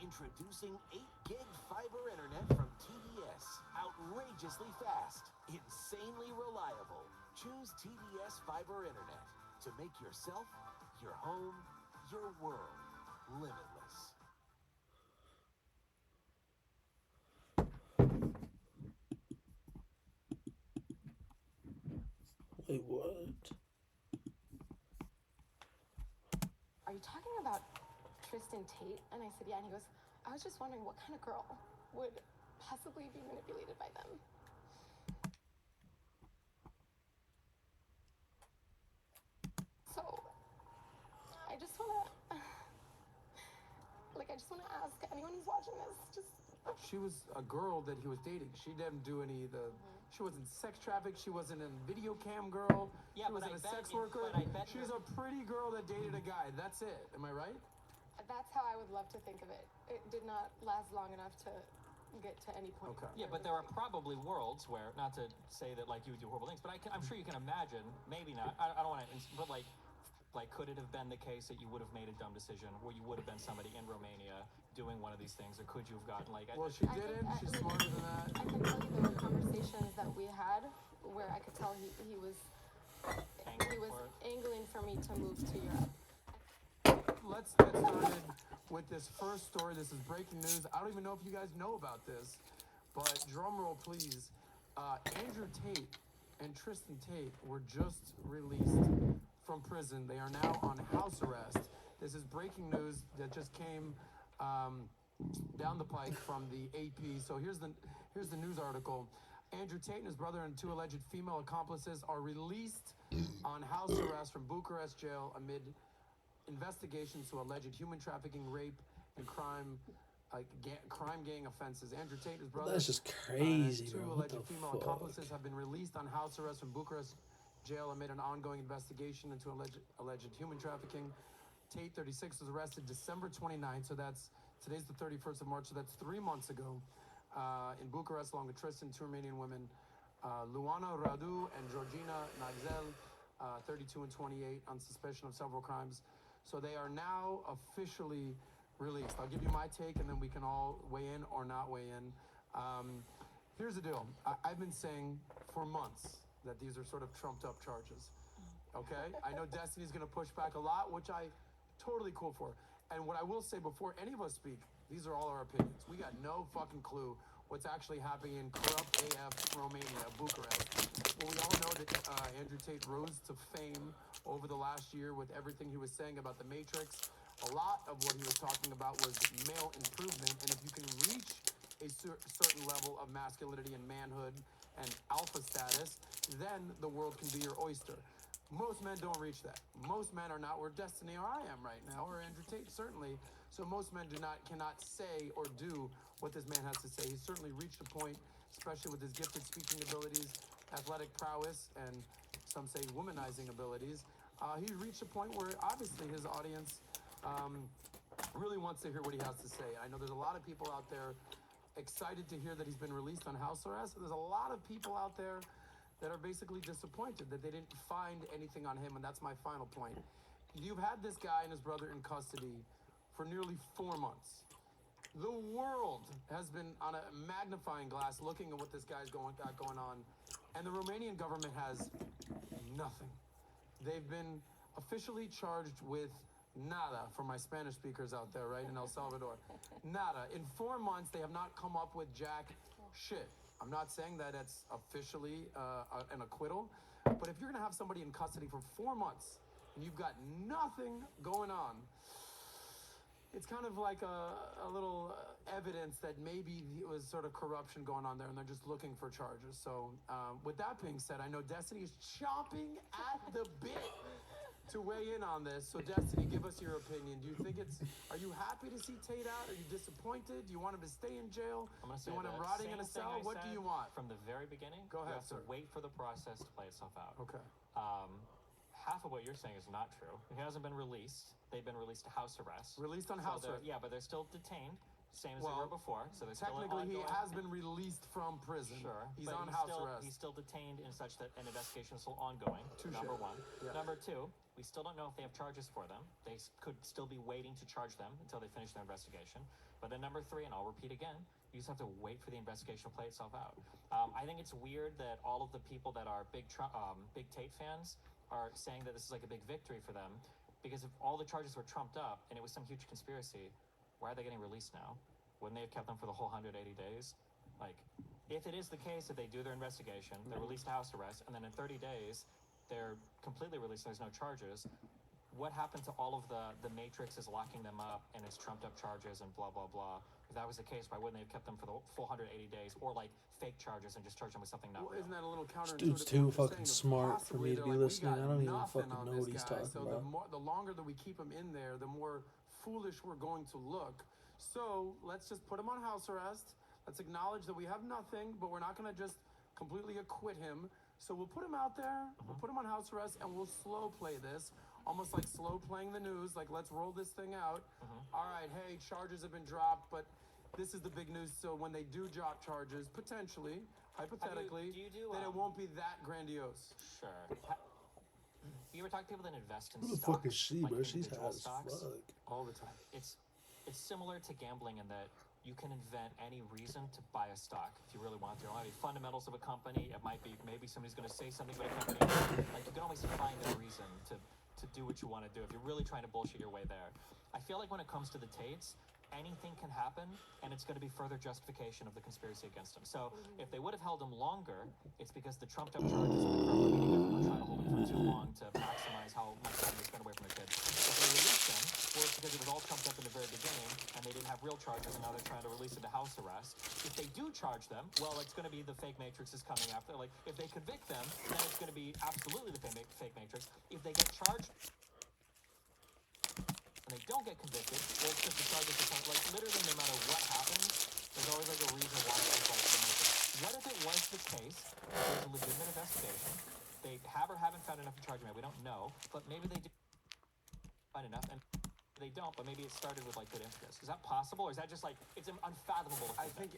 Introducing 8 gig fiber internet from TDS. Outrageously fast, insanely reliable. Choose TDS fiber internet to make yourself, your home, your world limitless. Wait, what? Are you talking about Tristan Tate? And I said, yeah. And he goes, I was just wondering what kind of girl would possibly be manipulated by them. So, I just want to, ask anyone who's watching this, just... She was a girl that he was dating. She didn't do any of the... She wasn't sex trafficked. She wasn't a video cam girl. Yeah, she wasn't a sex worker. She's a pretty girl that dated a guy. That's it. Am I right? That's how I would love to think of it. It did not last long enough to get to any point. Okay. Yeah, but there are probably worlds where, not to say that like you would do horrible things, but I'm sure you can imagine, maybe not. I don't want to, but like could it have been the case that you would have made a dumb decision where you would have been somebody in Romania doing one of these things, or could you have gotten like... Well, she didn't. She's smarter than that. I can tell you there were conversations that we had where I could tell he was angling for me to move to Europe. Let's get started with this first story. This is breaking news. I don't even know if you guys know about this, but drum roll, please. Andrew Tate and Tristan Tate were just released from prison. They are now on house arrest. This is breaking news that just came down the pike from the AP. So here's the news article. Andrew Tate and his brother and 2 alleged female accomplices are released on house arrest from Bucharest jail amid investigations to alleged human trafficking, rape, and crime gang offenses. Andrew Tate and his brother... That's just crazy, and 2 bro. alleged female accomplices have been released on house arrest from Bucharest jail amid an ongoing investigation into alleged human trafficking. Tate, 36, was arrested December 29th, so today's the 31st of March, so that's 3 months ago, in Bucharest, along with Tristan, 2 Romanian women, Luana Radu and Georgina Nagzel, 32 and 28, on suspicion of several crimes. So they are now officially released. I'll give you my take, and then we can all weigh in or not weigh in. Here's the deal. I've been saying for months that these are sort of trumped up charges. Okay? I know Destiny's going to push back a lot, which I totally cool for. And what I will say before any of us speak, these are all our opinions. We got no fucking clue what's actually happening in corrupt AF Romania, Bucharest. Well, we all know that Andrew Tate rose to fame over the last year with everything he was saying about the Matrix. A lot of what he was talking about was male improvement, and if you can reach a certain level of masculinity and manhood and alpha status, then the world can be your oyster. Most men don't reach that. Most men are not where Destiny or I am right now, or Andrew Tate certainly. So most men cannot say or do what this man has to say. He's certainly reached a point, especially with his gifted speaking abilities, athletic prowess, and some say womanizing abilities. He's reached a point where obviously his audience really wants to hear what he has to say. I know there's a lot of people out there excited to hear that he's been released on house arrest. There's a lot of people out there that are basically disappointed that they didn't find anything on him, and that's my final point. You've had this guy and his brother in custody for nearly 4 months. The world has been on a magnifying glass looking at what this guy's got going on, and the Romanian government has nothing. They've been officially charged with nada, for my Spanish speakers out there, right, in El Salvador. Nada. In 4 months, they have not come up with jack shit. I'm not saying that it's officially an acquittal, but if you're going to have somebody in custody for 4 months and you've got nothing going on, it's kind of like a little evidence that maybe it was sort of corruption going on there, and they're just looking for charges. So with that being said, I know Destiny is chomping at the bit to weigh in on this. So Destiny, give us your opinion. Do you think are you happy to see Tate out? Are you disappointed? Do you want him to stay in jail? I'm going to say do you want him rotting in a cell? What do you want? From the very beginning, go ahead, you have to wait for the process to play itself out. Okay. Half of what you're saying is not true. He hasn't been released. They've been released to house arrest. Released on house arrest? Yeah, but they're still detained. same as they were before. So they're still Technically, he ongoing. has been released from prison. Sure, He's but on house still, arrest. He's still detained in such that an investigation is still ongoing. Touché. Number one. Yeah. Number two, we still don't know if they have charges for them. They could still be waiting to charge them until they finish their investigation. But then number three, and I'll repeat again, you just have to wait for the investigation to play itself out. I think it's weird that all of the people that are big Tate fans are saying that this is like a big victory for them, because if all the charges were trumped up and it was some huge conspiracy, why are they getting released now? Wouldn't they have kept them for the whole 180 days? Like, if it is the case that they do their investigation, they're released to house arrest, and then in 30 days, they're completely released, there's no charges, what happened to all of the Matrix is locking them up and it's trumped up charges and blah, blah, blah? If that was the case, why wouldn't they have kept them for the full 180 days, or like fake charges and just charge them with something not Well, real? isn't that a little counterintuitive? Dude's to too what you're fucking saying? smart for Possibly me to they're be like, we listening. got I don't even nothing fucking on know this what he's guy. talking So about. the longer that we keep him in there, the more foolish we're going to look. So let's just put him on house arrest. Let's acknowledge that we have nothing, but we're not going to just completely acquit him. So we'll put him out there, we'll put him on house arrest, and we'll slow play this, almost like slow playing the news, like let's roll this thing out. All right, hey, charges have been dropped, but this is the big news. So when they do drop charges, potentially, hypothetically, then it won't be that grandiose. Sure. You ever talk to people that invest in Who the stocks? fuck is she, like bro? She's individual hot as stocks? fuck. All the time. It's similar to gambling in that you can invent any reason to buy a stock if you really want to. There might be fundamentals of a company. It might be maybe somebody's going to say something about a company. Like, you can always find a reason to do what you want to do if you're really trying to bullshit your way there. I feel like when it comes to the Tates, anything can happen, and it's going to be further justification of the conspiracy against him. So if they would have held him longer, it's because the trumped up charges and the criminal media were trying to hold him for too long to maximize how much time they spent away from the kids. If they released him, well, it's because it was all trumped up in the very beginning, and they didn't have real charges, and now they're trying to release him to house arrest. If they do charge them, well, it's going to be the fake Matrix is coming after. Like, if they convict them, then it's going to be absolutely the fake Matrix. If they get charged and they don't get convicted, well, it's just the charges are like literally no matter what happens, there's always like a reason why it's like the Matrix. What if it was the case, there's a legitimate investigation, they have or haven't found enough to charge him yet, we don't know, but maybe they do find enough, and they don't, but maybe it started with like good impetus. Is that possible, or is that just like, it's unfathomable to think?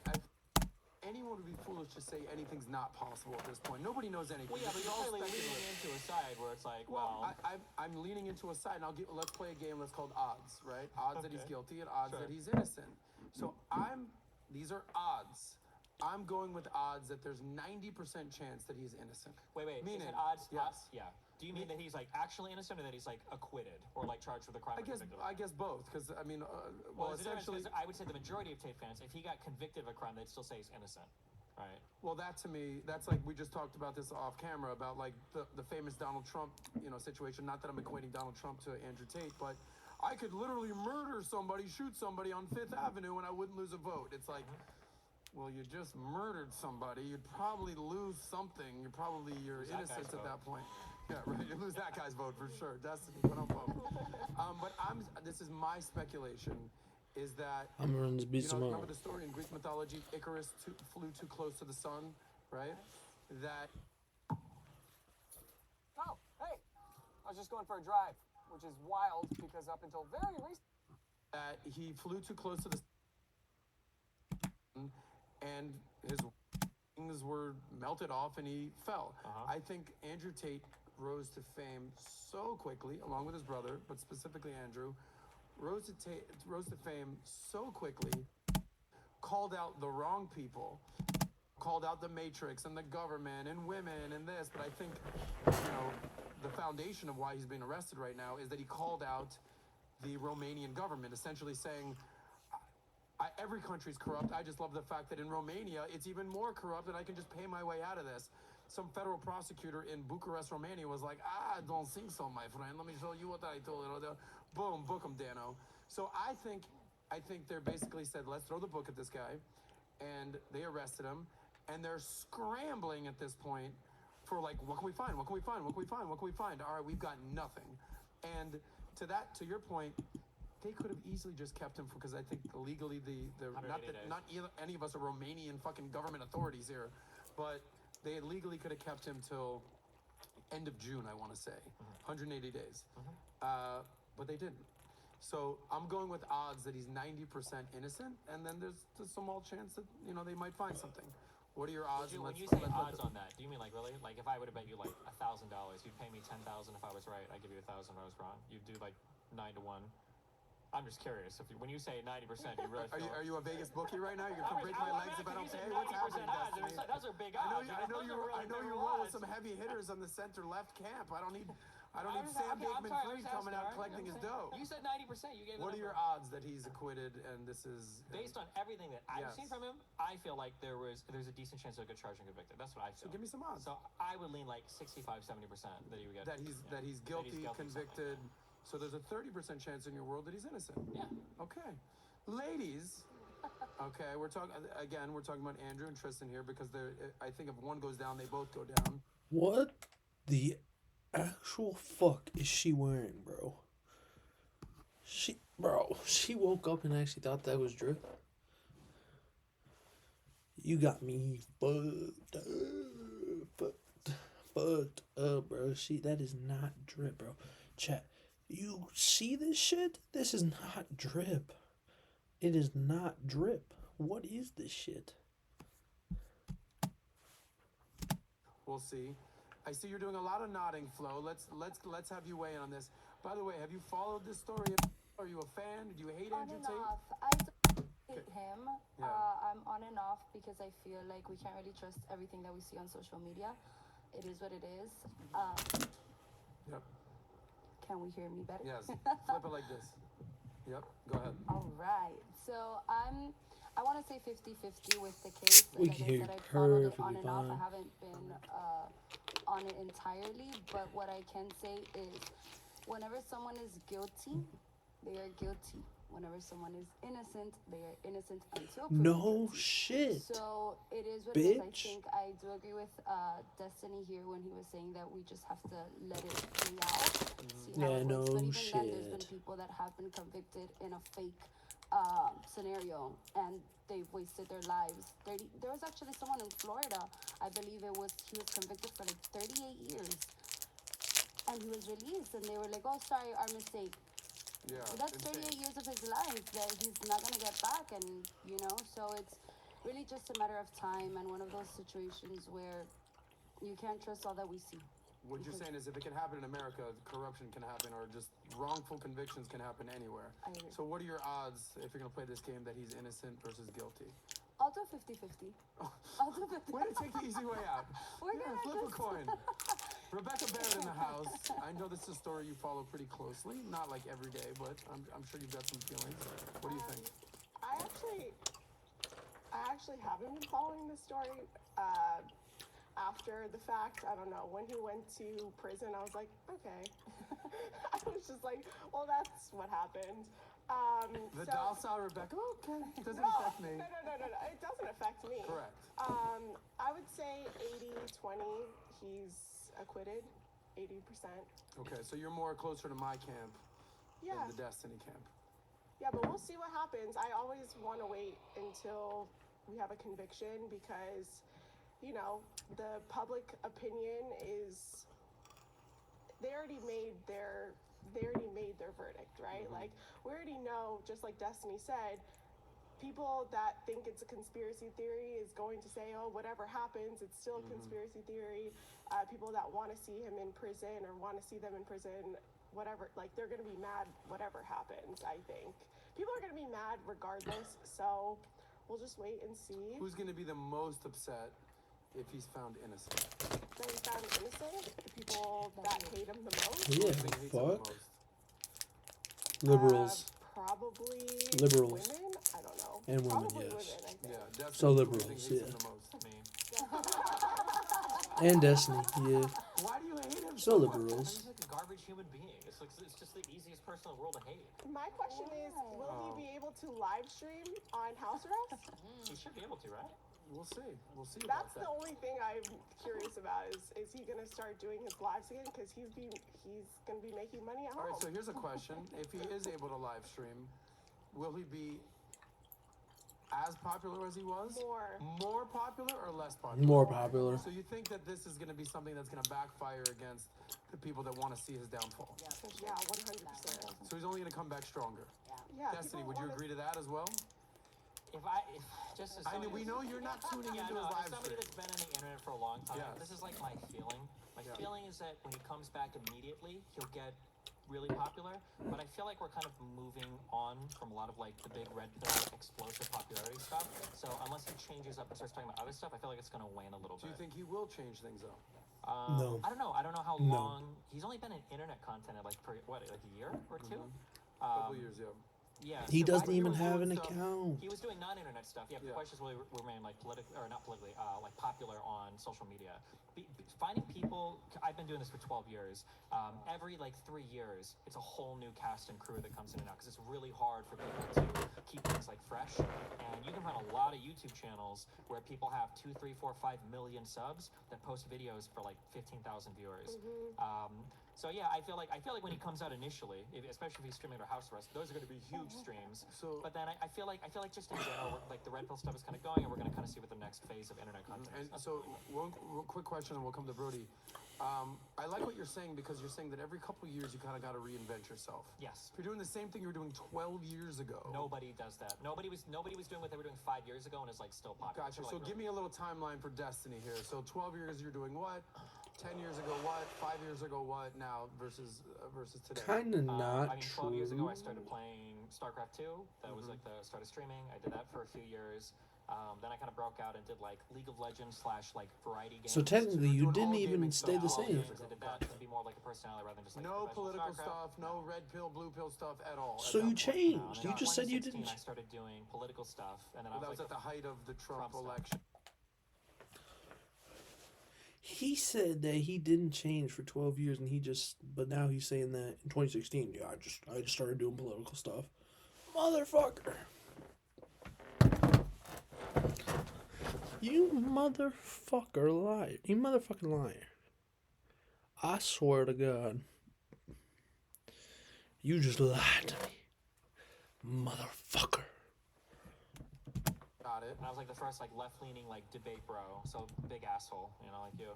Anyone would be foolish to say anything's not possible at this point. Nobody knows anything. Well, yeah, but It's you're all clearly leaning speculative. into a side where it's like, Well, I'm leaning into a side, and let's play a game that's called odds, right? Odds that he's guilty and odds that he's innocent. So these are odds. I'm going with odds that there's 90% chance that he's innocent. Wait, Meaning, is it odds? yes. Yeah. Do you mean that he's like actually innocent, or that he's like acquitted, or like charged with a crime? I guess both, because I mean, Well, essentially, I would say the majority of Tate fans, if he got convicted of a crime, they'd still say he's innocent, right? well, that to me, that's like, we just talked about this off camera about like the famous Donald Trump, situation. Not that I'm equating Donald Trump to Andrew Tate, but I could literally murder somebody, shoot somebody on Fifth Avenue, and I wouldn't lose a vote. It's like, well, you just murdered somebody. You'd probably lose something. You're innocent at that point. Yeah, right. You lose that guy's vote for sure. Destiny, but I'm but this is my speculation, is that I'm gonna run this beat tomorrow. remember the story in Greek mythology, Icarus flew too close to the sun, right? That Oh, hey, I was just going for a drive, which is wild because up until very recently, he flew too close to the sun, and his wings were melted off and he fell. I think Andrew Tate rose to fame so quickly, along with his brother, but specifically Andrew, rose to fame so quickly, called out the wrong people, called out the Matrix and the government and women and this, but I think, the foundation of why he's being arrested right now is that he called out the Romanian government, essentially saying, every country's corrupt. I just love the fact that in Romania, it's even more corrupt and I can just pay my way out of this. Some federal prosecutor in Bucharest, Romania was like, I don't think so, my friend. Let me show you what I told you. Boom, book him, Dano. So I think they're basically said, let's throw the book at this guy. And they arrested him. And they're scrambling at this point for like, what can we find? What can we find? What can we find? What can we find? All right, we've got nothing. And to your point, they could have easily just kept him because I think legally not any of us are Romanian fucking government authorities here, but they legally could have kept him till end of June, I want to say, 180 days. But they didn't. So I'm going with odds that he's 90% innocent, and then there's a small chance that they might find something. What are your odds? When you say odds on that, do you mean like really? Like if I would have bet you like $1,000, you'd pay me 10,000 if I was right. I give you 1,000 if I was wrong. You'd do like 9-1. I'm just curious. When you say 90%, you really are you a Vegas bookie right now? You're gonna break my legs if I don't pay? What's happening, Destiny? Those are big odds. I know you roll with some heavy hitters on the center left camp. I don't need Sam Bankman-Fried coming out collecting his dough. You said 90%. You gave. What are your odds that he's acquitted and this is based on everything that I've seen from him? I feel like there's a decent chance he'll get charged and convicted. That's what I feel. So give me some odds. So I would lean like 65-70% that he would get. That he's guilty, convicted. So there's a 30% chance in your world that he's innocent. Yeah. Okay. Ladies. Okay, we're talking about Andrew and Tristan here because I think if one goes down, they both go down. What the actual fuck is she wearing, bro? She woke up and actually thought that was drip. You got me fucked up, bro. That is not drip, bro. Chat. You see this shit? This is not drip. It is not drip. What is this shit? We'll see. I see you're doing a lot of nodding, Flo. Let's have you weigh in on this. By the way, have you followed this story? Are you a fan? Do you hate Andrew Tate? Off. I don't hate him. Yeah. I'm on and off because I feel like we can't really trust everything that we see on social media. It is what it is. Yep. Can we hear me better? Yes. Flip it like this. Yep. Go ahead. All right. So I want to say 50-50 with the case. We Like can I hear said, you I followed it on perfectly and off. fine. I haven't been on it entirely, but what I can say is whenever someone is guilty, they are guilty. Whenever someone is innocent, they are innocent until proven No guilty. shit. So it is what it is. I Bitch. think I do agree with Destiny here when he was saying that we just have to let it play out. See how Yeah, it no works. But even then, there's been shit. people that have been convicted in a fake scenario and they've wasted their lives. There was actually someone in Florida, I believe he was convicted for like 38 years. And he was released and they were like, oh, sorry, our mistake. Yeah. That's insane. 38 years of his life that he's not going to get back. And, so it's really just a matter of time and one of those situations where you can't trust all that we see. What you're saying is if it can happen in America, corruption can happen or just wrongful convictions can happen anywhere. I agree. So what are your odds if you're going to play this game that he's innocent versus guilty? I'll do 50-50. I'll do 50. Way to take the easy way out. We're gonna Flip a just- coin. Rebecca Barrett in the house. I know this is a story you follow pretty closely. Not like every day, but I'm sure you've got some feelings. What do you think? I actually haven't been following this story after the fact. I don't know. When he went to prison, I was like, okay. I was just like, well, that's what happened. The docile Rebecca? Okay. Doesn't No, affect me. no. It doesn't affect me. Correct. I would say 80-20. He's acquitted. 80%. Okay, so you're more closer to my camp Yeah. than the Destiny camp. Yeah, but we'll see what happens. I always want to wait until we have a conviction because, the public opinion is, they already made their verdict, right? Like, we already know, just like Destiny said, people that think it's a conspiracy theory is going to say, oh, whatever happens, it's still a conspiracy theory. People that want to see him in prison or want to see them in prison, whatever, like they're going to be mad whatever happens, I think. People are going to be mad regardless, so we'll just wait and see. Who's going to be the most upset if he's found innocent? That he's found innocent, the people that hate him the most. Who do Yeah, you think hates him the fuck. most? Liberals. Probably Liberals. women. I don't know. And women, Probably yes. women, I think. Yeah, Destiny. So who do you liberals, think hates yeah. him the most? Me. And Destiny, yeah. Why do you hate him So much? liberals. He's like a garbage human being. It's just the easiest person in the world to hate. My question is, will Oh. he be able to live stream on house arrest? He should be able to, right? We'll see. We'll see about That's that. the only thing I'm curious about is he gonna start doing his lives again? Because he's gonna be making money at All home. right, so here's a question. If he is able to live stream, will he be as popular as he was? More. More popular or less popular? More popular. So you think that this is going to be something that's going to backfire against the people that want to see his downfall? Yeah, 100%. So he's only going to come back stronger. Yeah. Destiny, people would you wanna- agree to that as well? If just as I know somebody we know you're not tuning yeah, into no, his as live somebody stream. that's been on the internet for a long time, Yes. this is like my feeling. My Yeah. feeling is that when he comes back immediately, he'll get really popular. But I feel like we're kind of moving on from a lot of like the big red pill explosive popularity stuff. So unless he changes up and starts talking about other stuff, I feel like it's going to wane a little Do you bit. think he will change things though? No. I don't know. I don't know how No. long. He's only been in internet content like for what, like a year or two. A couple years, yeah. Yeah, He so doesn't I- even was have doing an stuff- account. He was doing non-internet stuff. Yeah, but Yeah. the questions really remain like politically, or not politically, like popular on social media. Finding people, I've been doing this for 12 years. Every like 3 years, it's a whole new cast and crew that comes in and out because it's really hard for people to keep things like fresh. And you can find a lot of YouTube channels where people have 2, 3, 4, 5 million subs that post videos for like 15,000 viewers. So yeah, I feel like when he comes out initially, especially if he's streaming under house arrest, those are going to be huge streams. So- but then I feel like just in general, like the red pill stuff is kind of going, and we're going to kind of see what the next phase of internet content And is. so, one quick question, and we'll come to Brody. I like what you're saying because you're saying that every couple of years you kind of got to reinvent yourself. Yes. If you're doing the same thing you were doing 12 years ago. Nobody does that. Nobody was doing what they were doing 5 years ago, and is like still popular. Gotcha. So give me a little timeline for Destiny here. So 12 years you're doing what? 10 years ago what? 5 years ago what? Now versus today. Kind of not 12 years ago, true. I started playing StarCraft 2. That was like the start of streaming. I did that for a few years. Then I kind of broke out and did like League of Legends / like variety games. So technically, you doing didn't all even gaming stay the stuff. same. I did that to be more like a personality rather than just like No professional political StarCraft. stuff, no red pill, blue pill stuff at all. So at you that point. changed. And You in just said you 2016, didn't. I started doing political stuff, and then Well, I that was was like at the height of the Trump Trump stuff. election. He said that he didn't change for 12 years, and but now he's saying that in 2016, yeah, I just started doing political stuff. Motherfucker. You motherfucker liar. You motherfucking liar. I swear to God. You just lied to me. Motherfucker. Got it. And I was like the first like left-leaning like debate bro, so big asshole, like you.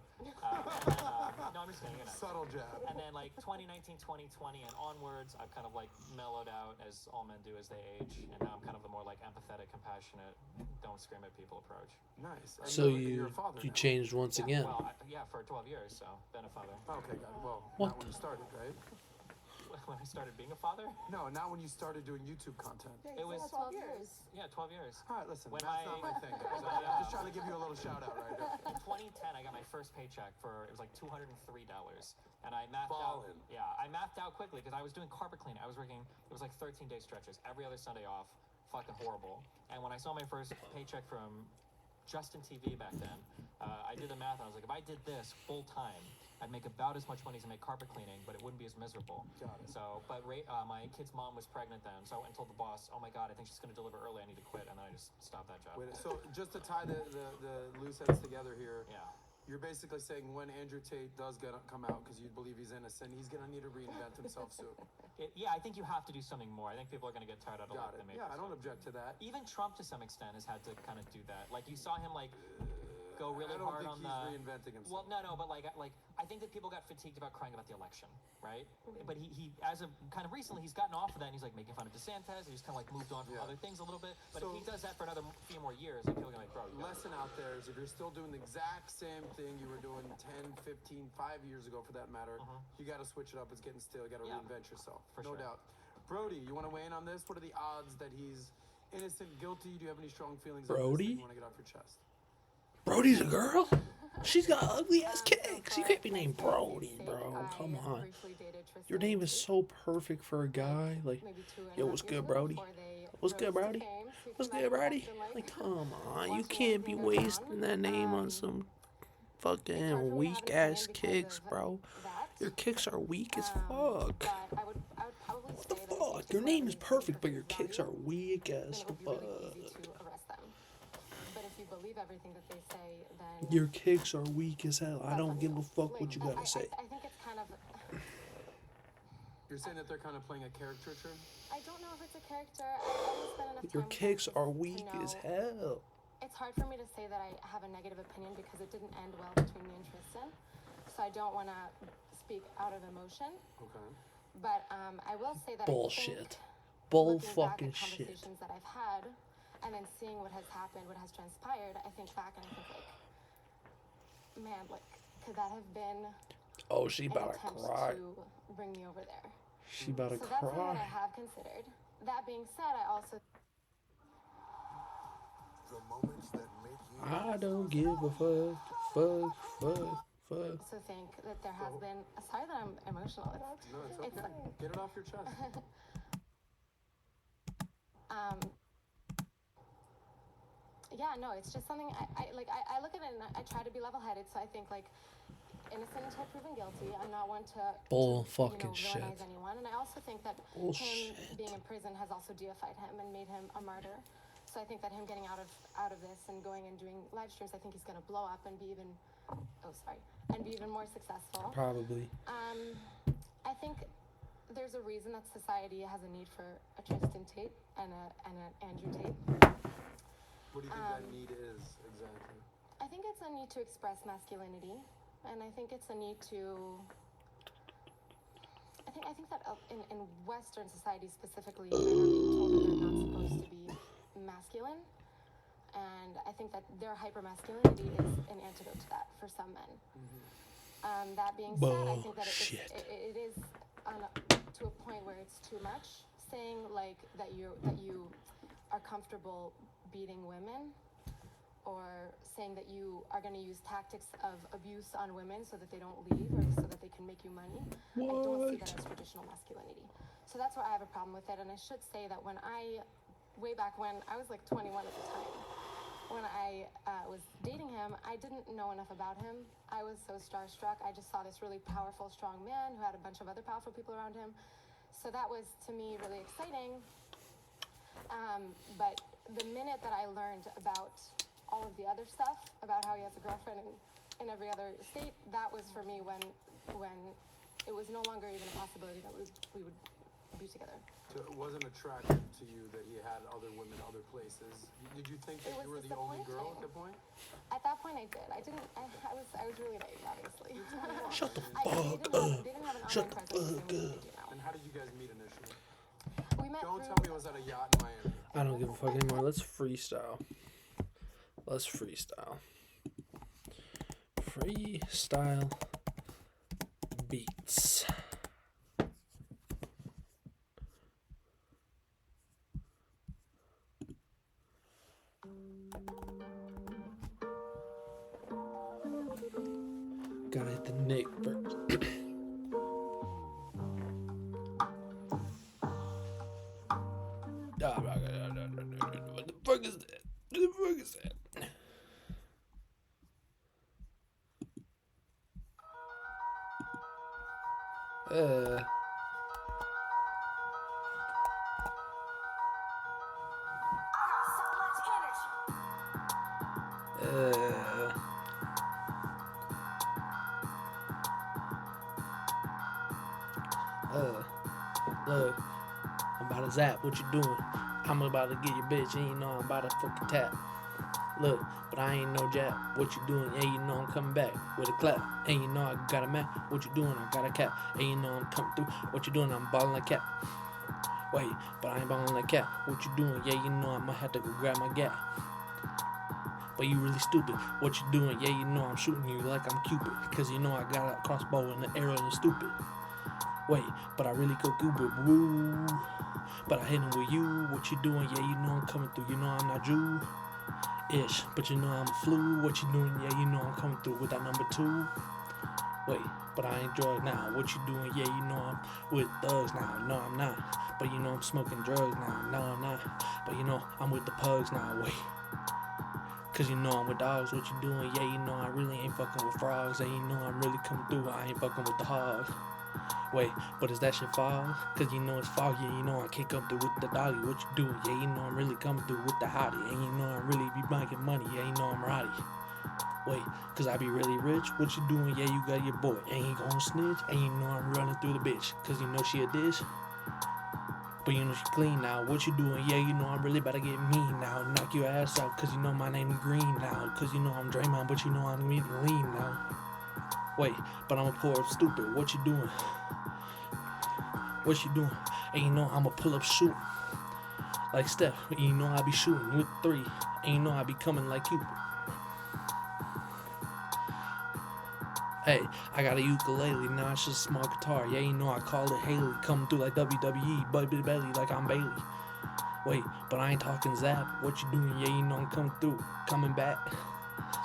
No, I'm just kidding. You're not. Subtle jab. And then like 2019, 2020, and onwards, I've kind of like mellowed out as all men do as they age, and now I'm kind of the more like empathetic, compassionate, don't scream at people approach. Nice. I So know that you're a father you now. changed once again. Well, for 12 years, so been a father. Okay, got it. Well, What not when you started, right? When I started being a father, No, not when you started doing YouTube content. It Yeah, was 12 years. yeah, 12 years. All right, listen, When that's I- not my thing, guys. I'm just trying to give you a little shout out right there. In 2010, I got my first paycheck it was like $203, and I mapped Ballin'. out. Yeah, I mapped out quickly because I was doing carpet cleaning. I was working. It was like 13-day stretches, every other Sunday off. Fucking horrible. And when I saw my first paycheck from Justin TV back then, I did the math and I was like, if I did this full time, I'd make about as much money as I make carpet cleaning, but it wouldn't be as miserable. Got it. So, but my kid's mom was pregnant then, so I went and told the boss, oh my God, I think she's going to deliver early. I need to quit, and then I just stopped that job. Wait, so just to tie the loose ends together here, Yeah. you're basically saying when Andrew Tate does come out, because you believe he's innocent, he's going to need to reinvent himself soon. Yeah, I think you have to do something more. I think people are going to get tired of Got like it. the Yeah, I Matrix don't stuff. object to that. Even Trump, to some extent, has had to kind of do that. Like you saw him like go really I don't hard think on he's the. reinventing Well, himself. no, but like I think that people got fatigued about crying about the election, right? But he as of kind of recently, he's gotten off of that, and he's like making fun of DeSantis. He's kind of like moved on from Yeah. other things a little bit. But So- if he does that for another few more years, like people are gonna be like, bro, you gotta- Lesson out there is if you're still doing the exact same thing you were doing 10, 15, 5 years ago for that matter, you got to switch it up. It's getting stale. You got to Yeah. reinvent yourself. For No sure. doubt. Brody, you want to weigh in on this? What are the odds that he's innocent, guilty? Do you have any strong feelings on this that Brody? you want to get off your chest? Brody's a girl? She's got ugly ass kicks. You can't be named Brody, bro. Come on. Your name is so perfect for a guy. Like, yo, what's good, Brody? What's good, Brody? What's good, Brody? Like, come on. You can't be wasting that name on some fucking weak ass kicks, bro. Your kicks are weak as fuck. But I would probably What the say that fuck? it's Your name is relatively perfect, but your value, kicks are weak as then it would be really easy fuck. to arrest them. But if you believe everything that they say, then Your kicks are weak as hell. I don't give a fuck what you Like, gotta say. I think it's kind of You're saying that they're kind of playing a caricature? I don't know if it's a character. I haven't spent enough time Your with kicks them are to weak as know. hell. It's hard for me to say that I have a negative opinion because it didn't end well between me and Tristan. So I don't want to speak out of emotion. Okay. But I will say that Bullshit. I think, Bull looking fucking back at shit. conversations that I've had, and then seeing what has happened, what has transpired, I think back and I think like, man, like, could that have been Oh, she an about to attempt cry. to bring me over there? She about to So that's something that I cry. have considered. That being said, I also The moments that make you I don't give a fuck. also think that there has been. Sorry that I'm emotional. No, it's okay. It's like, Get it off your chest. yeah, no, it's just something I look at it and I try to be level-headed. So I think like innocent until proven guilty. I'm not one to Bull to, fucking villainize shit. anyone. And I also think that Bullshit. him being in prison has also deified him and made him a martyr. So I think that him getting out of this and going and doing live streams, I think he's gonna blow up and be even more successful. Probably. I think there's a reason that society has a need for a Tristan Tate and an Andrew Tate. What do you think that need is exactly? I think it's a need to express masculinity, and I think it's a need to. I think that in Western society specifically, men are being told that they're not supposed to be masculine, and I think that their hypermasculinity is an antidote to that for some men. That being said, I think that it is to a point where it's too much. Saying like that you are comfortable beating women, or saying that you are going to use tactics of abuse on women so that they don't leave or so that they can make you money. I don't see that as traditional masculinity. So that's why I have a problem with it. And I should say that way back when I was like 21 at the time, when I was dating him, I didn't know enough about him. I was so starstruck. I just saw this really powerful, strong man who had a bunch of other powerful people around him. So that was, to me, really exciting. But the minute that I learned about all of the other stuff, about how he has a girlfriend in every other state, that was for me when it was no longer even a possibility that we would be together. So it wasn't attractive to you that he had other women other places. Did you think that you were the only girl at that point? At that point, I did. I was really naive, obviously. Shut the They fuck didn't have an up. Shut online the presence the fuck same way up. they do now. And how did you guys meet initially? We met Don't through. tell me it was at a yacht in Miami. I don't give a fuck anymore. Let's freestyle. Let's freestyle. Freestyle beats. Gotta hit the Nick first. What the fuck is that? What the fuck is that? Look, I'm about to zap. What you doing? I'm about to get your bitch, and you know I'm about to fucking tap. Look, but I ain't no jab. What you doing? Yeah, you know I'm coming back with a clap. And you know I got a man. What you doing? I got a cap. And you know I'm coming through. What you doing? I'm balling like cap. Wait, but I ain't balling like cap. What you doing? Yeah, you know I might have to go grab my gap. But you really stupid. What you doing? Yeah, you know I'm shooting you like I'm Cupid. Cause you know I got a crossbow and an arrow and stupid. Wait, but I really go Cupid. Woo. But I hit him with you. What you doing? Yeah, you know I'm coming through. You know I'm not Jew. Ish, but you know I'm a flu. What you doing? Yeah, you know I'm coming through with that number 2. Wait, but I ain't drug now. What you doing? Yeah, you know I'm with thugs now. No, I'm not. But you know I'm smoking drugs now. No, I'm not. But you know I'm with the pugs now. Wait, cause you know I'm with dogs. What you doing? Yeah, you know I really ain't fucking with frogs. And you know I'm really coming through. I ain't fucking with the hogs. Wait, but is that shit fog? Cause you know it's foggy and you know I can't come through with the doggy. What you doing? Yeah, you know I'm really coming through with the hottie. And you know I really be making money. Yeah, you know I'm roddy. Wait, cause I be really rich. What you doing? Yeah, you got your boy. Ain't he gonna snitch? And you know I'm running through the bitch. Cause you know she a dish. But you know she clean now. What you doing? Yeah, you know I'm really about to get mean now. Knock your ass out. Cause you know my name is Green now. Cause you know I'm Draymond. But you know I'm getting lean now. Wait, but I'ma pull up stupid. What you doing? What you doing? And you know I'ma pull up shooting. Like Steph. And you know I be shooting with 3. And you know I be coming like you. Hey, I got a ukulele, now it's just a small guitar. Yeah, you know I call it Haley. Coming through like WWE, Buddy Belly like I'm Bailey. Wait, but I ain't talking Zap. What you doing? Yeah, you know I'm coming through, coming back.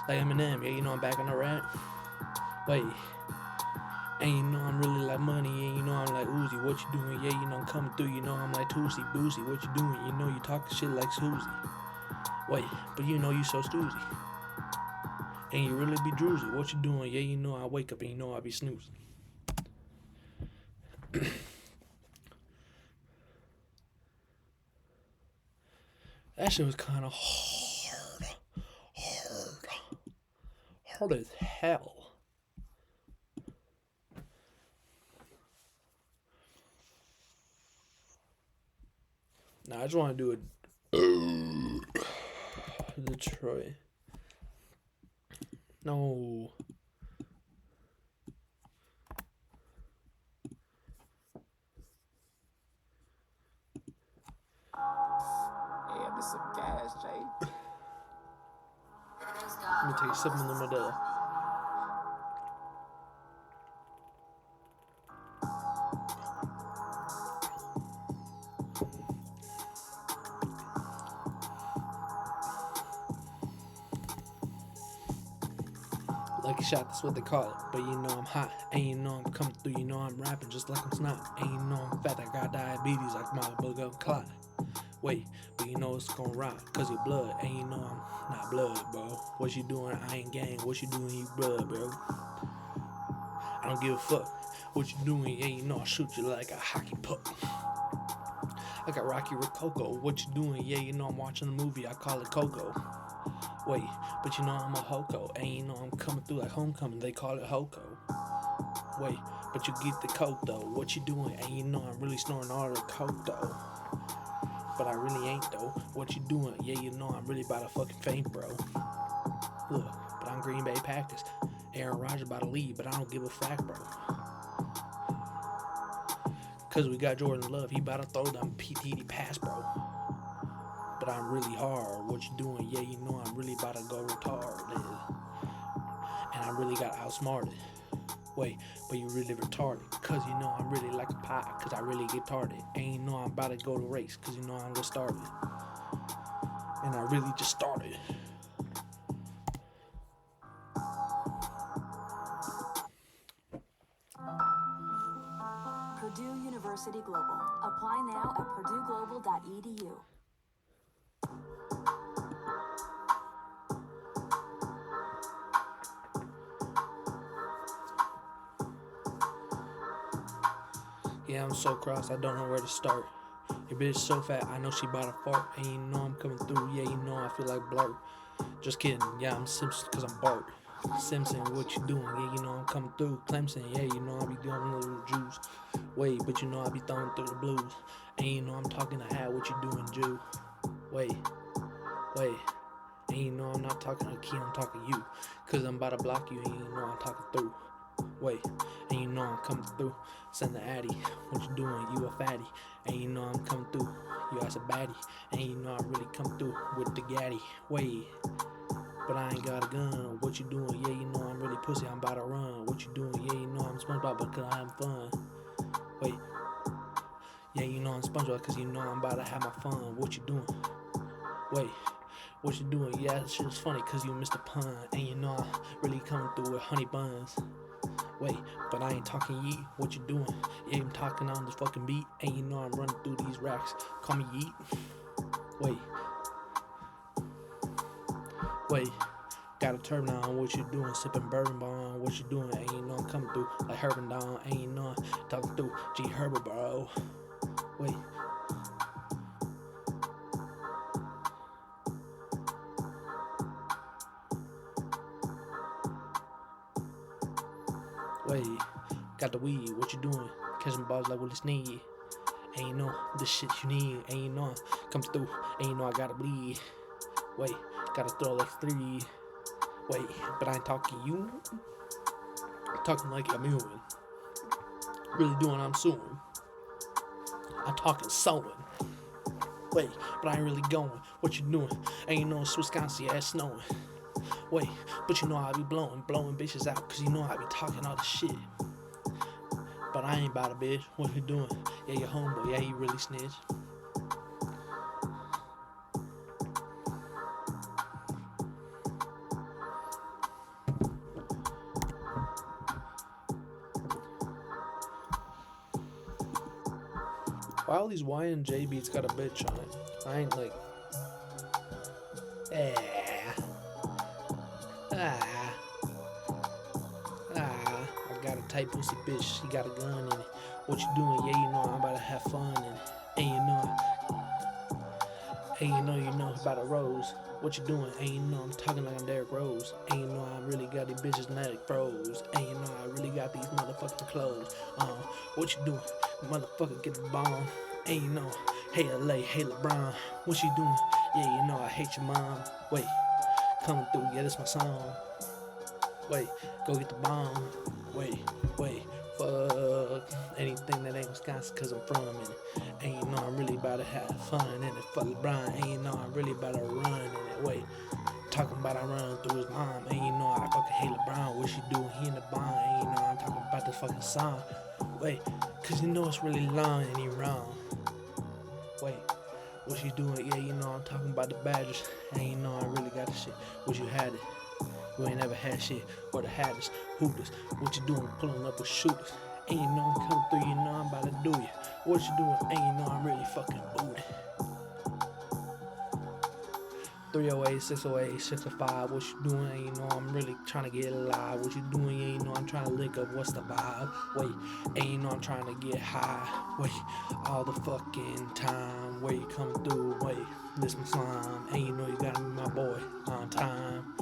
Like Eminem, yeah, you know I'm back on the rap. Wait, and you know I'm really like money, and you know I'm like Uzi. What you doing? Yeah, you know I'm coming through, you know I'm like Tootsie Boosie. What you doing? You know you talking shit like Susie. Wait, but you know you so stoozy. And you really be droozy. What you doing? Yeah, you know I wake up and you know I be snoozing. That shit was kind of hard as hell. Now I just want to do a Detroit. No. Yeah, this some gas, Jay. Let me take a sip in the Modelo. Lucky shot, that's what they call it. But you know I'm hot, and you know I'm coming through. You know I'm rapping just like I'm snot, and you know I'm fat. I got diabetes like my booger clot. Wait, but you know it's gonna rock, cause you blood, and you know I'm not blood, bro. What you doing? I ain't gang. What you doing? You blood, bro. I don't give a fuck. What you doing? Yeah, you know I'll shoot you like a hockey puck. I got Rocky Rococo. What you doing? Yeah, you know I'm watching a movie. I call it Coco. Wait, but you know I'm a Hoko, and you know I'm coming through like homecoming. They call it Hoko. Wait, but you get the coke though. What you doing? And you know I'm really snoring all the coke though. But I really ain't though. What you doing? Yeah, you know I'm really about to fucking faint, bro. Look, but I'm Green Bay Packers. Aaron Rodgers about to leave, but I don't give a fuck, bro. Cause we got Jordan Love, he about to throw them PTD pass, bro. But I'm really hard. What you doing? Yeah, you know I'm really about to go retarded. And I really got outsmarted. Wait, but you really retarded. Cause you know I'm really like a pie. Cause I really get tarded. And you know I'm about to go to race. Cause you know I'm just started. And I really just started. Purdue University Global. Apply now at purdueglobal.edu. Yeah, I'm so cross, I don't know where to start. Your bitch so fat, I know she bout to fart. And you know I'm coming through, yeah, you know I feel like Blurt. Just kidding, yeah, I'm Simpson cause I'm Bart. Simpson, what you doing? Yeah, you know I'm coming through. Clemson, yeah, you know I be doing little juice. Wait, but you know I be throwing through the blues. And you know I'm talking to Hat, what you doing, Jew? Wait. And you know I'm not talking to Key, I'm talking to you. Cause I'm about to block you and you know I'm talking through. Wait, and you know I'm coming through. Send the Addy, what you doing? You a fatty. And you know I'm coming through. You ass a baddie. And you know I really come through with the gaddy. Wait, but I ain't got a gun. What you doing? Yeah, you know I'm really pussy. I'm about to run. What you doing? Yeah, you know I'm SpongeBob because I'm fun. Wait, yeah, you know I'm SpongeBob because you know I'm about to have my fun. What you doing? Wait, what you doing? Yeah, that shit's funny because you missed a pun. And you know I'm really coming through with honey buns. Wait, but I ain't talking yeet. What you doing? Yeah, I'm talking on this fucking beat. And you know I'm running through these racks. Call me yeet. Wait, got a turban on. What you doing? Sipping bourbon bomb. What you doing? And you know I'm coming through like Herban Dawn. And you know I'm talking through G Herber, bro. Wait. Wait, got the weed, what you doing? Catching balls like Willie Sneed. And you know, this shit you need. And you know, come through. And you know, I gotta bleed. Wait, gotta throw like 3. Wait, but I ain't talking you. I'm talking like I'm human. Really doing, I'm suing. I'm talking sewing. Wait, but I ain't really going. What you doing? And you know, it's Wisconsin, yeah, it's snowing. Wait, but you know I be blowing bitches out, cause you know I be talking all this shit. But I ain't about a bitch. What you doing? Yeah, your homeboy. Yeah, you really snitch. Why all these Y and J beats got a bitch on it? I ain't like. I got a tight pussy bitch. She got a gun in it. What you doing? Yeah, you know I'm about to have fun in it. And you know about a rose. What you doing? And you know I'm talking like I'm Derrick Rose. And you know I really got these bitches neck froze. And you know I really got these motherfucking clothes. What you doing? Motherfucker get the bomb. And you know, hey LA, hey LeBron. What you doing? Yeah, you know I hate your mom. Wait, coming through, yeah, this my song. Wait, go get the bomb. Wait, fuck anything that ain't Wisconsin, cause I'm from it. And you know I'm really about to have fun in it. Fuck LeBron, and you know I'm really about to run in it. Wait, talking about I run through his mom, and you know I fucking hate LeBron. What she doing? He in the bomb, and you know I'm talking about this fucking song. Wait, cause you know it's really long and he wrong. Wait, what you doing? Yeah, you know I'm talking about the Badgers, and you know I really got the shit. What you had it? You ain't never had shit, or the hatters, hooters. What you doing? Pulling up with shooters. And you know I'm coming through, you know I'm about to do you. What you doing? And you know I'm really fucking booty. 308, 608, 605. What you doing? And you know I'm really trying to get alive. What you doing? And you know I'm trying to link up. What's the vibe? Wait, and you know I'm trying to get high. Wait, all the fucking time. Where you coming through? Wait, this my slime. And you know you gotta be my boy on time.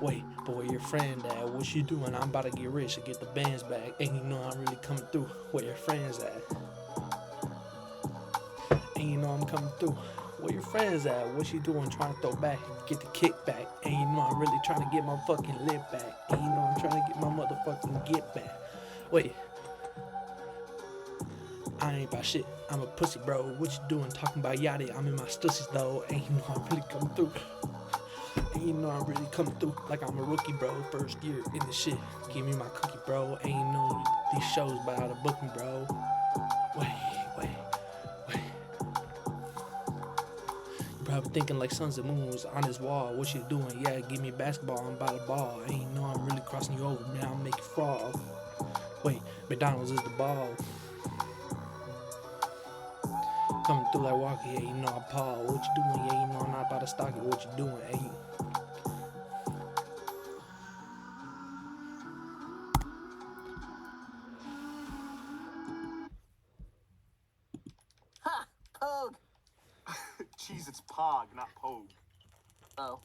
Wait, but where your friend at? What you doing? I'm about to get rich and get the bands back. And you know I'm really coming through. Where your friends at? And you know I'm coming through. Where your friends at? What you doing? Trying to throw back, get the kick back. And you know I'm really trying to get my fucking lip back. And you know I'm trying to get my motherfucking get back. Wait, I ain't about shit. I'm a pussy, bro. What you doing? Talking about yachty. I'm in my stussies though. And you know I'm really coming through. And you know I'm really coming through like I'm a rookie, bro. First year in the shit. Give me my cookie, bro. And you know these shows about to book me, bro. Wait. You probably thinking like suns and moons on his wall. What you doing? Yeah, give me basketball. I'm about to ball. And you know I'm really crossing you over, man. I'll make you fall. Wait, McDonald's is the ball. Coming through like walking, yeah, you know I'm Paul. What you doing? Yeah, you know I'm not about to stock it. What you doing? Hey. Ha! Pogue! Jeez, it's Pog, not Pogue. Oh.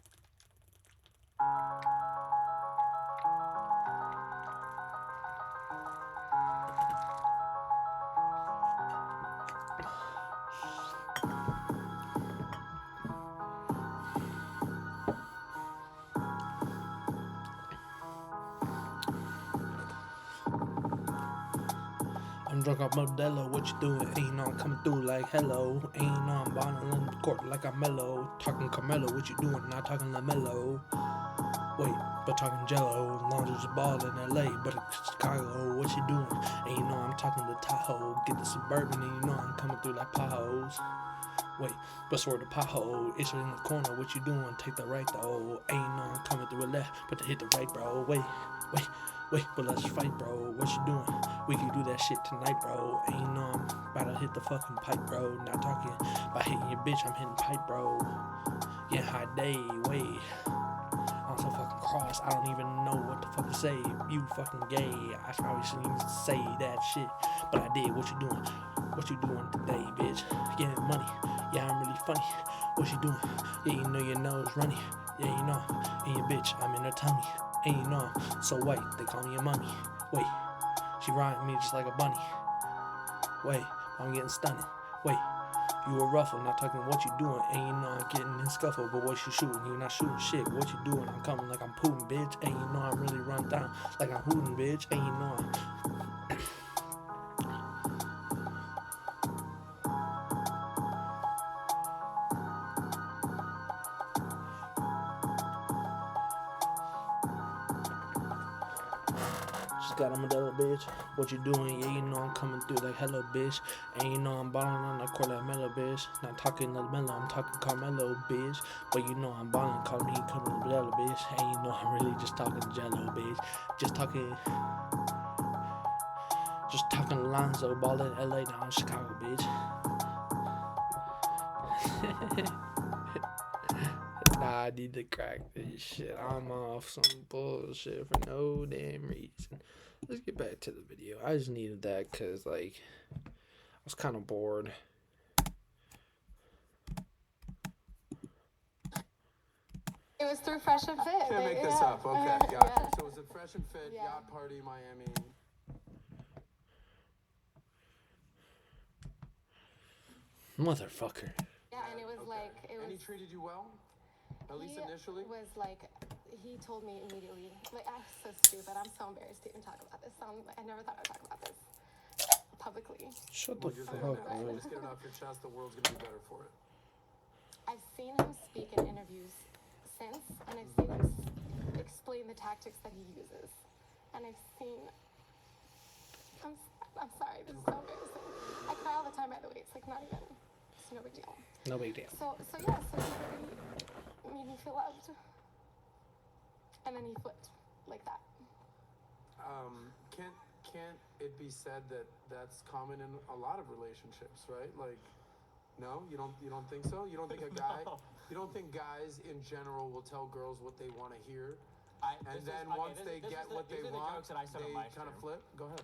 I'm drunk off Modelo, what you doing? Ain't no I'm coming through like hello. Ain't no I'm balling on the court like I'm mellow. Talking Carmelo, what you doing? Not talking LaMelo. Wait, but talking Jello. Laundry's a ball in LA, but in Chicago, what you doing? Ain't no I'm talking to Tahoe. Get the Suburban and you know I'm coming through like potholes. Wait, but sort of pothole. It's in the corner, what you doing? Take the right though. Ain't no I'm coming through a left, but to hit the right, bro. Wait, but let's fight, bro. What you doing? We can do that shit tonight, bro. Ain't no I'm about to hit the fucking pipe, bro. Not talking about hitting your bitch, I'm hitting pipe, bro. Yeah, high day, wait. I'm so fucking cross, I don't even know what to fucking say. You fucking gay. I probably shouldn't even say that shit, but I did. What you doing? What you doing today, bitch? Getting money. Yeah, I'm really funny. What you doing? Yeah, you know your nose runny. Yeah, you know. And your bitch, I'm in her tummy. And you know I'm so white, they call me a mummy. Wait, she riding me just like a bunny. Wait, I'm getting stunning. Wait, you a ruffle, not talking what you doing. And you know I'm getting in scuffle, but what you shooting? You not shooting shit. What you doing? I'm coming like I'm Putin, bitch. And you know I'm really run down like I'm hooting, bitch. And you know I'm... Just got a Modelo, bitch. What you doing? Yeah, you know I'm coming through like hello, bitch. And you know I'm balling on the court like Mellow, bitch. Not talking like Mellow, I'm talking Carmelo, bitch. But you know I'm balling, call me coming Modelo, bitch. And you know I'm really just talking Jello, bitch. Just talking Alonzo, balling LA, now I'm Chicago, bitch. Nah, I need to crack this shit. I'm off some bullshit for no damn reason. Let's get back to the video. I just needed that because, like, I was kind of bored. It was through Fresh and Fit. Can't make this up. Okay, gotcha. Yeah. So it was a Fresh and Fit yacht party, Miami. Motherfucker. Yeah, and it was like it was. And he treated you well, at least initially. He was like, he told me immediately. Like, I'm so stupid. I'm so embarrassed to even talk about this. I never thought I'd talk about this publicly. Shut the fuck up. Just get it off your chest. The world's gonna be better for it. I've seen him speak in interviews since, and I've seen him explain the tactics that he uses, and I've seen. I'm sorry. This is so embarrassing. I cry all the time. By the way, it's like not even. It's no big deal. No big deal. So yeah. So he really made me feel loved, and then he flipped like that. Can't it be said that that's common in a lot of relationships, right? Like, no, you don't think so? You don't think a guy, you don't think guys in general will tell girls what they want to hear, and then once they get what they want, they kind of flip? Go ahead.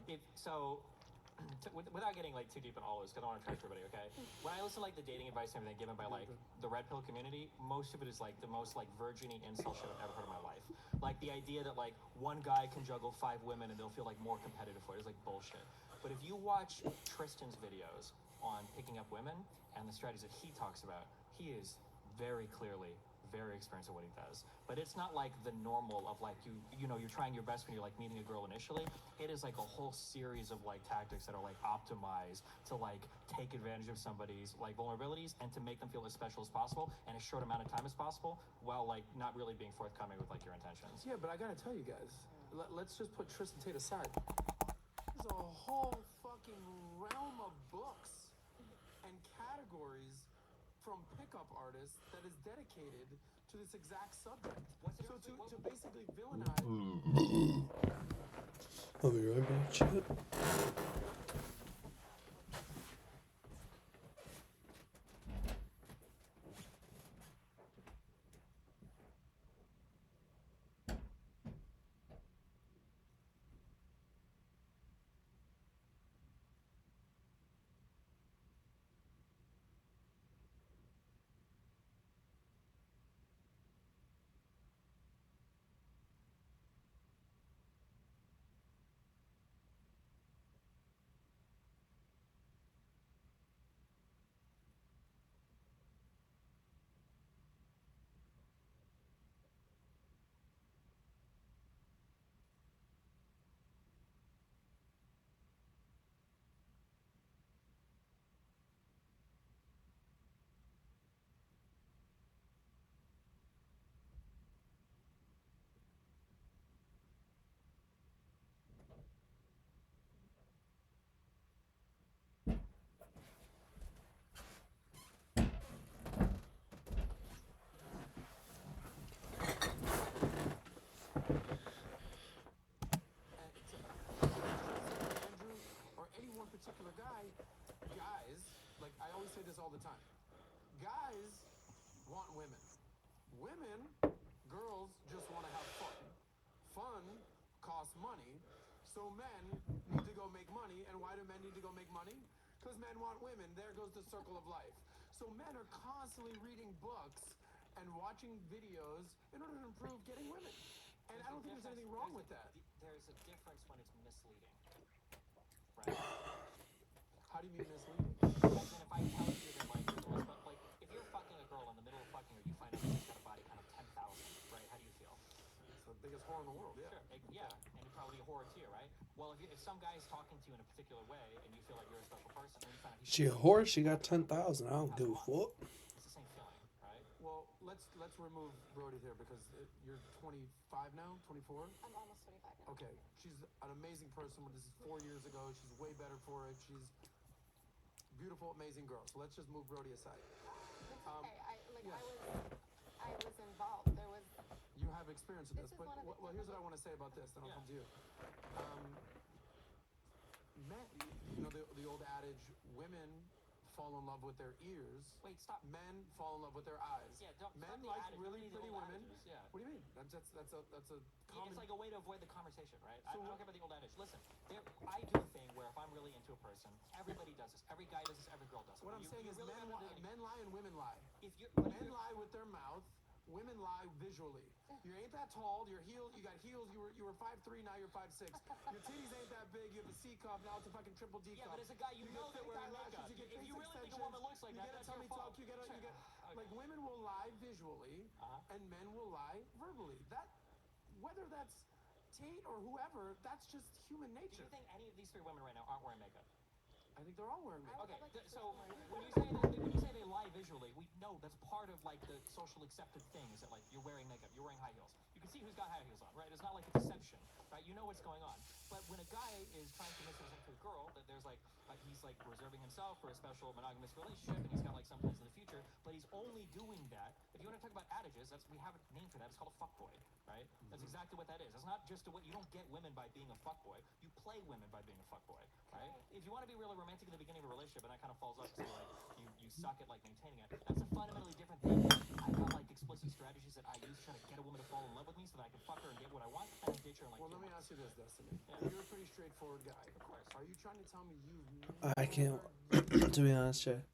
Without getting like too deep in all this, because I don't want to trash everybody, okay? When I listen to like the dating advice and everything given by like the red pill community, most of it is like the most like virgin-y incel shit I've ever heard in my life. Like the idea that like one guy can juggle 5 women and they'll feel like more competitive for it is like bullshit. But if you watch Tristan's videos on picking up women and the strategies that he talks about, he is very clearly very experienced at what he does. But it's not like the normal of like you know you're trying your best when you're like meeting a girl initially. It is like a whole series of like tactics that are like optimized to like take advantage of somebody's like vulnerabilities and to make them feel as special as possible in a short amount of time as possible, while like not really being forthcoming with like your intentions. Yeah, but I gotta tell you guys, let's just put Tristan Tate aside. There's a whole fucking realm of books and categories from pickup artists that is dedicated to this exact subject. So to basically villainize. I'll be right back, chat. Particular guys, like I always say this all the time, guys want women. Women, girls just want to have fun. Fun costs money, so men need to go make money. And why do men need to go make money? Because men want women. There goes the circle of life. So men are constantly reading books and watching videos in order to improve getting women. And I don't think there's anything wrong with that. there's a difference when it's misleading, right? How do you mean misleading? As in, if I tell you that like, like if you're fucking a girl in the middle of fucking her, you find out she's got a body count of 10,000, right? How do you feel? It's the biggest whore in the world, yeah. Sure, yeah, and it'd probably be a horror to you, right? Well, if some guy is talking to you in a particular way and you feel like you're a special person, and you find out She a whore. She got 10,000. I don't give a fuck. it's the same feeling, right? Well, let's remove Brody here because you're 25 now, 24. I'm almost 25 now. Okay, she's an amazing person. This is 4 years ago. She's way better for it. She's beautiful, amazing girl. So let's just move Brody aside. It's okay. yes. I was involved. There was. You have experience with this, This is but one of the well, here's what I want to say about this. Then I'll come to you. Men, you know the old adage: women fall in love with their ears. Wait, stop. Men fall in love with their eyes. Yeah, don't. Men stop the like adage. really Don't need the pretty old women. adages, yeah. What do you mean? That's a common. It's like a way to avoid the conversation, right? I So don't what- care about the old adage. Listen, I do a thing where if I'm really into a person, everybody does this. Every guy does this. Every girl does it. What I'm saying is really men lie and women lie. If you're, Men lie with their mouth. Women lie visually. You ain't that tall. Your heel. You got heels. You were 5'3". Now you're 5'6". Your titties ain't that big. You have a C cup. Now it's a fucking triple D yeah, cup. but as a guy, you know get they're fake wearing eyelashes, makeup. You get If face you really think a extensions, woman looks like you that, get a that's tummy your fault. tuck. You get Okay. like women will lie visually, and men will lie verbally. That whether that's Tate or whoever, that's just human Do nature. you think any of these three women right now aren't wearing makeup? I think they're all wearing makeup. Okay, so when you say they lie visually, we know that's part of like the social accepted thing is that like you're wearing makeup, you're wearing high heels. You can see who's got high heels on, right? It's not like a deception, right? You know what's going on. But when a guy is trying to misrepresent to a girl that there's like he's like reserving himself for a special monogamous relationship and he's got like some plans in the future, but he's only doing that. If you want to talk about adages, we have a name for that. It's called a fuckboy, right? That's exactly what that is. It's not just you don't get women by being a fuckboy. You play women by being a fuckboy, right? If you want to be really romantic in the beginning of a relationship and that kind of falls off because like you suck at like maintaining it, that's a fundamentally different thing. I got like explicit strategies that I use trying to get a woman to fall in love with me so that I can fuck her and get what I want and ditch her in like Well, 2 let me months. ask you this, Destiny. Yeah. You're a pretty straightforward guy. Of course. Are you trying to tell me you've I can't. never To be honest, Jay,